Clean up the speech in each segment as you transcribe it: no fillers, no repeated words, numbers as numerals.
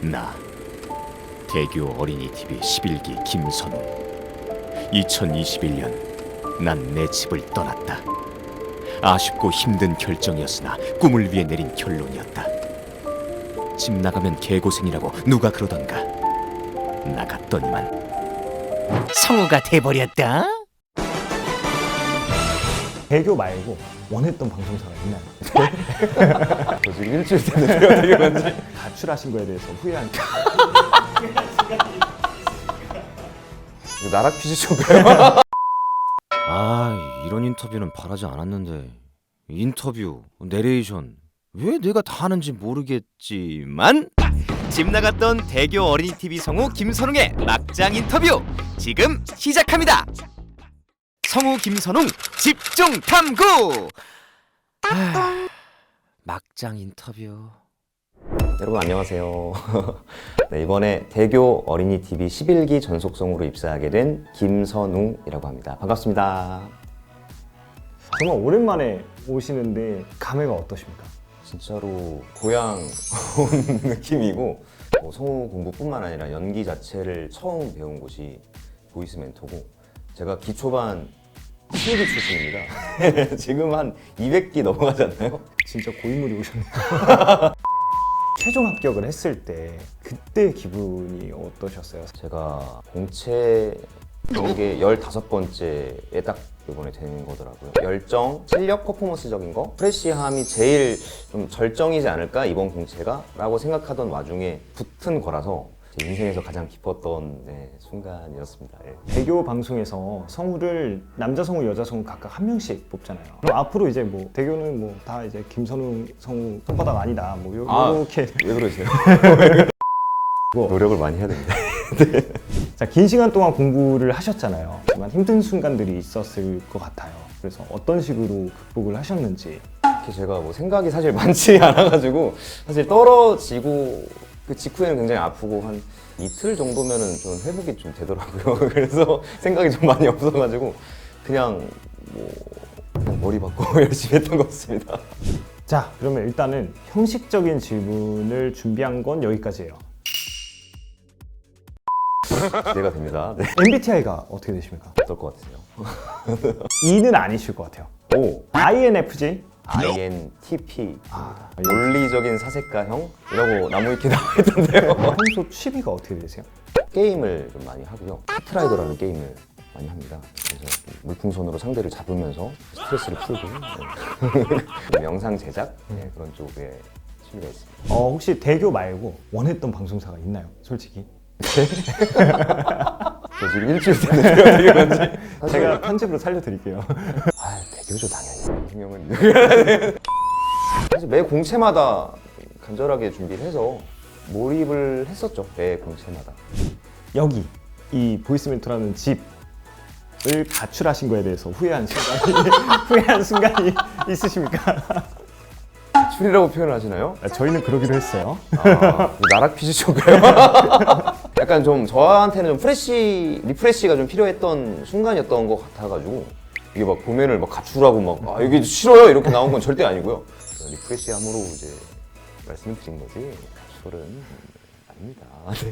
나 대교 어린이TV 11기 김선웅. 2021년 난 내 집을 떠났다. 아쉽고 힘든 결정이었으나 꿈을 위해 내린 결론이었다. 집 나가면 개고생이라고 누가 그러던가. 나갔더니만 성우가 돼버렸다. 대교 말고 원했던 방송사가 있나요? 저 지금 일주일 됐는데요, 되게 건지. 가출하신 거에 대해서 후회한 이거 나락 퀴즈 쇼인가요? 이런 인터뷰는 바라지 않았는데. 인터뷰, 내레이션 왜 내가 다 하는지 모르겠지만 집 나갔던 대교 어린이TV 성우 김선웅의 막장 인터뷰 지금 시작합니다. 성우 김선웅 집중 탐구. 막장 인터뷰. 여러분 안녕하세요. 네, 이번에 대교 어린이TV 11기 전속성우로 입사하게 된 김선웅이라고 합니다. 반갑습니다. 정말 오랜만에 오시는데 감회가 어떠십니까? 진짜로 고향 온 느낌이고 성우 공부뿐만 아니라 연기 자체를 처음 배운 곳이 보이스 멘토고, 제가 기초반 7기 출신입니다. 지금 한 200기 넘어가잖아요. 진짜 고인물이 오셨네요. 최종 합격을 했을 때 그때 기분이 어떠셨어요? 제가 공채 이게 15번째에 딱 이번에 되는 거더라고요. 열정, 실력, 퍼포먼스적인 거, 프레시함이 제일 좀 절정이지 않을까 이번 공채가? 라고 생각하던 와중에 붙은 거라서 제 인생에서 가장 기뻤던 순간이었습니다. 예. 대교 방송에서 성우를 남자 성우, 여자 성우 각각 한 명씩 뽑잖아요. 그럼 앞으로 이제 뭐 대교는 뭐 다 이제 김선웅 성우 손바닥 아니다 뭐 요렇게 왜 그러세요? 노력을 많이 해야 됩니다. 자, 긴 시간 동안 공부를 하셨잖아요. 하지만 힘든 순간들이 있었을 것 같아요. 그래서 어떤 식으로 극복을 하셨는지. 특히 제가 뭐 생각이 사실 많지 않아가지고 사실 떨어지고 그 직후에는 굉장히 아프고 한 이틀 정도면은 좀 회복이 좀 되더라고요. 그래서 생각이 좀 많이 없어가지고 그냥 머리 받고 열심히 했던 것 같습니다. 자, 그러면 일단은 형식적인 질문을 준비한 건 여기까지예요. 기대가 됩니다. 네. MBTI가 어떻게 되십니까? 어떨 것 같으세요? E는 아니실 것 같아요. 오! INFJ? INTP. 논리적인 사색가형이라고 나무위키에 나와 있던데요. 평소 취미가 어떻게 되세요? 게임을 좀 많이 하고요. 카트라이더라는 게임을 많이 합니다. 그래서 물풍선으로 상대를 잡으면서 스트레스를 풀고 영상 제작 그런 쪽에 취미가 있습니다. 혹시 대교 말고 원했던 방송사가 있나요? 솔직히. 저 지금 일주일 됐는데요, 되게 건지. 제가 편집으로 살려드릴게요. 대교죠 당연히. 분명은 사실 매 공채마다 간절하게 준비를 해서 몰입을 했었죠. 매 공채마다. 여기 이 보이스 멘토라는 집을 가출하신 거에 대해서 후회한 순간이 있으십니까? 출이라고 표현을 하시나요? 저희는 그러기로 했어요. 나락 퀴즈 쇼인가요? 약간 좀 저한테는 좀 리프레시가 좀 필요했던 순간이었던 것 같아가지고 이게 막 보면을 막 가출하고 막 이게 싫어요 이렇게 나온 건 절대 아니고요. 리프레시함으로 이제 말씀을 드린 거지 가출은 아닙니다.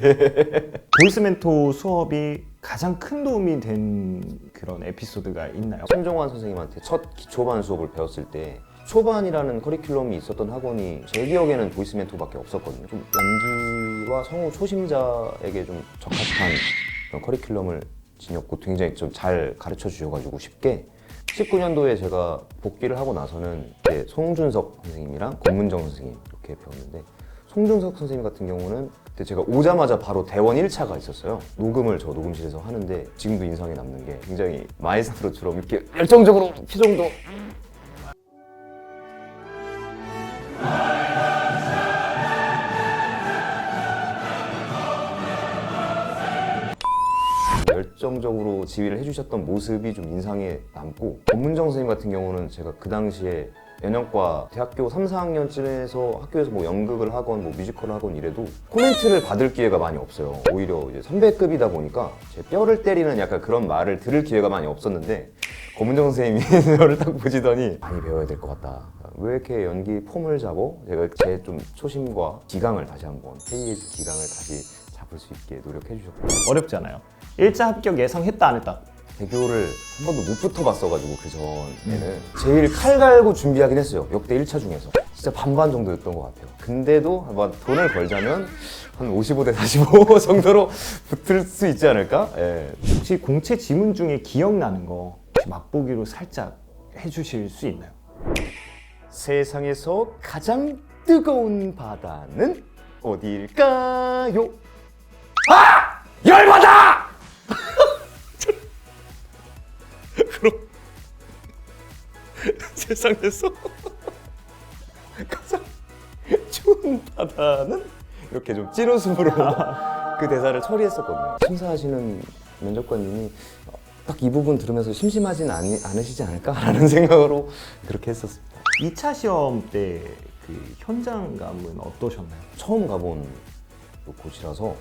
네. 보이스 멘토 수업이 가장 큰 도움이 된 그런 에피소드가 있나요? 손종환 선생님한테 첫 기초반 수업을 배웠을 때 초반이라는 커리큘럼이 있었던 학원이 제 기억에는 보이스 멘토밖에 없었거든요. 좀 연기와 성우 초심자에게 좀 적합한 그런 커리큘럼을 지녔고 굉장히 좀 잘 가르쳐 주셔가지고 쉽게 19년도에 제가 복귀를 하고 나서는 송준석 선생님이랑 권문정 선생님 이렇게 배웠는데, 송준석 선생님 같은 경우는 그때 제가 오자마자 바로 대원 1차가 있었어요. 녹음을 저 녹음실에서 하는데 지금도 인상에 남는 게 굉장히 마에스트로처럼 이렇게 열정적으로 표정도 열정적으로 지휘를 해주셨던 모습이 좀 인상에 남고, 권문정 선생님 같은 경우는 제가 그 당시에 연영과 대학교 3, 4학년쯤에서 학교에서 뭐 연극을 하건 뭐 뮤지컬을 하건 이래도 코멘트를 받을 기회가 많이 없어요. 오히려 이제 선배급이다 보니까 제 뼈를 때리는 약간 그런 말을 들을 기회가 많이 없었는데 검은정 선생님이 저를 딱 보시더니 많이 배워야 될 것 같다. 왜 이렇게 연기 폼을 잡어? 제가 제 좀 초심과 기강을 다시 한번 KBS 기강을 다시 잡을 수 있게 노력해 주셨고 어렵잖아요. 1차 합격 예상했다 안 했다? 대교를 한 번도 못 붙어봤어가지고 그 전에는 제일 칼 갈고 준비하긴 했어요. 역대 1차 중에서 진짜 반반 정도였던 것 같아요. 근데도 한번 돈을 걸자면 한 55대 45 정도로 붙을 수 있지 않을까? 예. 혹시 공채 지문 중에 기억나는 거 혹시 맛보기로 살짝 해주실 수 있나요? 세상에서 가장 뜨거운 바다는 어디일까요? 아! 열바다! 그럼 세상에서 가장 추운 바다는 이렇게 좀 찐웃음으로 그 대사를 처리했었거든요. 심사하시는 면접관님이 딱 이 부분 들으면서 심심하진 않으시지 않을까라는 생각으로 그렇게 했었습니다. 2차 시험 때 그 현장감은 어떠셨나요? 처음 가본 또 곳이라서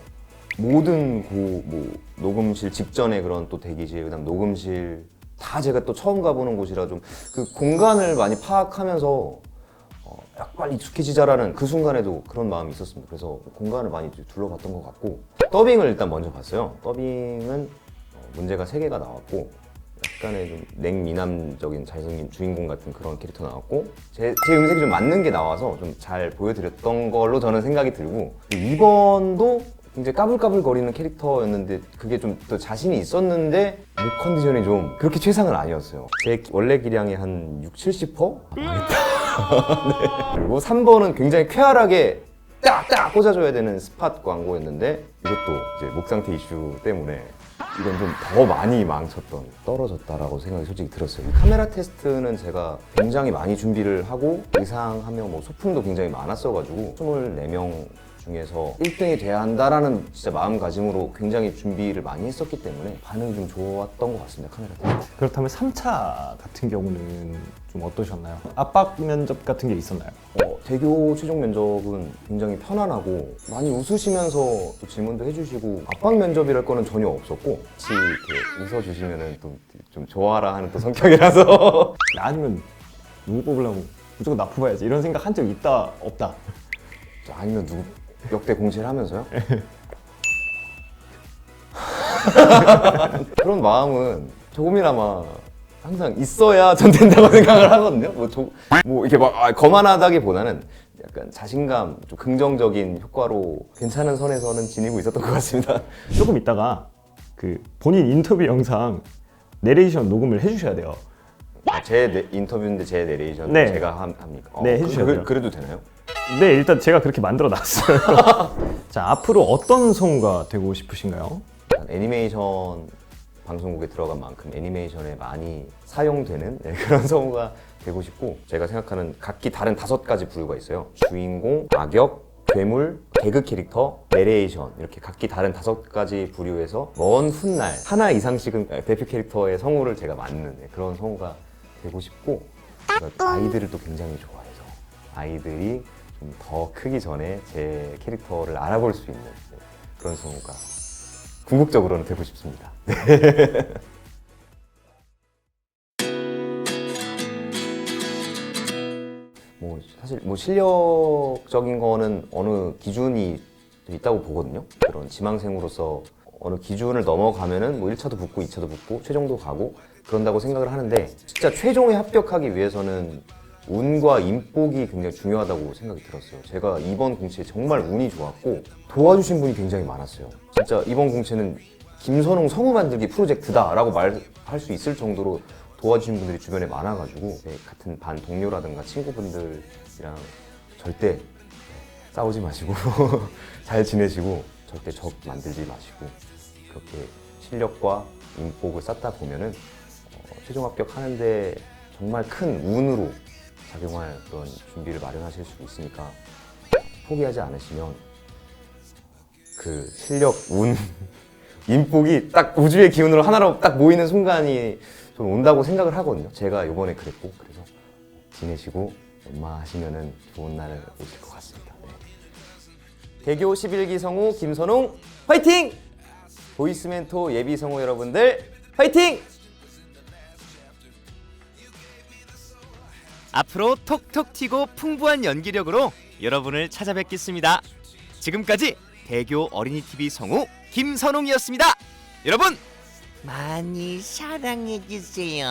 모든 뭐 녹음실 직전에 그런 또 대기실, 그다음 녹음실 다 제가 또 처음 가보는 곳이라 좀 그 공간을 많이 파악하면서 약간 익숙해지자라는 그 순간에도 그런 마음이 있었습니다. 그래서 공간을 많이 둘러봤던 것 같고 더빙을 일단 먼저 봤어요. 더빙은 문제가 3개가 나왔고 약간의 좀 냉미남적인 잘생긴 주인공 같은 그런 캐릭터 나왔고 제 음색이 좀 맞는 게 나와서 좀 잘 보여드렸던 걸로 저는 생각이 들고 2번도 굉장히 까불까불거리는 캐릭터였는데 그게 좀 더 자신이 있었는데 목 컨디션이 좀 그렇게 최상은 아니었어요. 제 원래 기량이 한 60-70%? 망했다. 네. 그리고 3번은 굉장히 쾌활하게 딱 꽂아줘야 되는 스팟 광고였는데 이것도 이제 목 상태 이슈 때문에 이건 좀 더 많이 망쳤던 떨어졌다라고 생각이 솔직히 들었어요. 카메라 테스트는 제가 굉장히 많이 준비를 하고 의상하며 뭐 소품도 굉장히 많았어가지고 24명 중에서 1등이 돼야 한다라는 진짜 마음가짐으로 굉장히 준비를 많이 했었기 때문에 반응이 좀 좋았던 것 같습니다. 카메라 테스트. 그렇다면 3차 같은 경우는 좀 어떠셨나요? 압박 면접 같은 게 있었나요? 대교 최종 면접은 굉장히 편안하고 많이 웃으시면서 또 질문도 해주시고 압박 면접이랄 거는 전혀 없었고 같이 이렇게 웃어주시면은 또 좀 좋아라 하는 또 성격이라서 아니면 누구 뽑으려고 무조건 나 뽑아야지 이런 생각 한 적 있다 없다? 아니면 누구 역대 공채를 하면서요? 그런 마음은 조금이나마 항상 있어야 전 된다고 생각을 하거든요. 뭐 이렇게 막 거만하다기보다는 약간 자신감, 좀 긍정적인 효과로 괜찮은 선에서는 지니고 있었던 것 같습니다. 조금 있다가 그 본인 인터뷰 영상 내레이션 녹음을 해주셔야 돼요. 제 인터뷰인데 제 내레이션 네. 제가 합니까? 네, 해주셔야 돼요. 그래도 되나요? 네, 일단 제가 그렇게 만들어 놨어요. 자, 앞으로 어떤 성우가 되고 싶으신가요? 애니메이션 방송국에 들어간 만큼 애니메이션에 많이 사용되는 그런 성우가 되고 싶고 제가 생각하는 각기 다른 5가지 부류가 있어요. 주인공, 악역, 괴물, 개그 캐릭터, 내레이션 이렇게 각기 다른 5가지 부류에서 먼 훗날 하나 이상씩은 대표 캐릭터의 성우를 제가 맡는 그런 성우가 되고 싶고 제가 아이들을 또 굉장히 좋아해서 아이들이 좀 더 크기 전에 제 캐릭터를 알아볼 수 있는 그런 성우가 궁극적으로는 되고 싶습니다. 뭐 사실 뭐 실력적인 거는 어느 기준이 있다고 보거든요. 그런 지망생으로서 어느 기준을 넘어가면은 뭐 1차도 붙고 2차도 붙고 최종도 가고 그런다고 생각을 하는데 진짜 최종에 합격하기 위해서는 운과 인복이 굉장히 중요하다고 생각이 들었어요. 제가 이번 공채에 정말 운이 좋았고 도와주신 분이 굉장히 많았어요. 진짜 이번 공채는 김선웅 성우 만들기 프로젝트다라고 말할 수 있을 정도로 도와주신 분들이 주변에 많아가지고 같은 반 동료라든가 친구분들이랑 절대 싸우지 마시고 잘 지내시고 절대 적 만들지 마시고 그렇게 실력과 인복을 쌓다 보면은 최종 합격하는데 정말 큰 운으로 작용할 그런 준비를 마련하실 수 있으니까 포기하지 않으시면 그 실력, 운, 인복이 딱 우주의 기운으로 하나로 딱 모이는 순간이 좀 온다고 생각을 하거든요. 제가 이번에 그랬고 그래서 지내시고 연마하시면은 좋은 날 오실 것 같습니다. 네. 대교 11기 성우 김선웅 화이팅! 보이스멘토 예비 성우 여러분들 화이팅! 앞으로 톡톡 튀고 풍부한 연기력으로 여러분을 찾아뵙겠습니다. 지금까지 대교 어린이TV 성우 김선웅이었습니다. 여러분 많이 사랑해주세요.